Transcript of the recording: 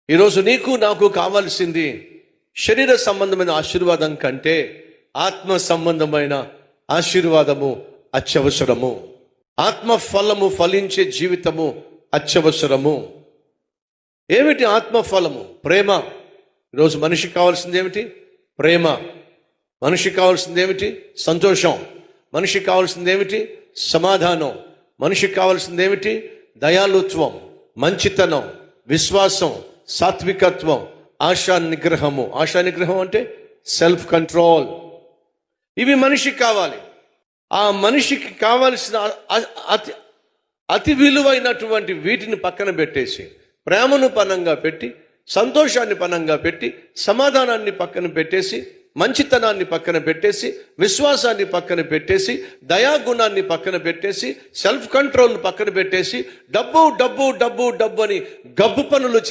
ఈరోజు నీకు నాకు కావాల్సింది శరీర సంబంధమైన ఆశీర్వాదం కంటే ఆత్మ సంబంధమైన ఆశీర్వాదము అత్యవసరము. ఆత్మ ఫలము ఫలించే జీవితము అత్యవసరము. ఏమిటి ఆత్మ ఫలము? ప్రేమ. ఈరోజు మనిషికి కావాల్సింది ఏమిటి? ప్రేమ. మనిషికి కావాల్సింది ఏమిటి? సంతోషం. మనిషికి కావాల్సింది ఏమిటి? సమాధానం. మనిషికి కావాల్సింది ఏమిటి? దయాళుత్వం, మంచితనం, విశ్వాసం, సాత్వికత్వం, ఆశా నిగ్రహము. ఆశా నిగ్రహం అంటే సెల్ఫ్ కంట్రోల్. ఇవి మనిషికి కావాలి. ఆ మనిషికి కావలసిన అతి విలువైనటువంటి వీటిని పక్కన పెట్టేసి, ప్రేమను పనంగా పెట్టి, సంతోషాన్ని పనంగా పెట్టి, సమాధానాన్ని పక్కన పెట్టేసి, మంచితనాన్ని పక్కన పెట్టేసి, విశ్వాసాన్ని పక్కన పెట్టేసి, దయాగుణాన్ని పక్కన పెట్టేసి, సెల్ఫ్ కంట్రోల్ పక్కన పెట్టేసి, డబ్బు డబ్బు డబ్బు డబ్బు అని గబ్బు పనులు చేసి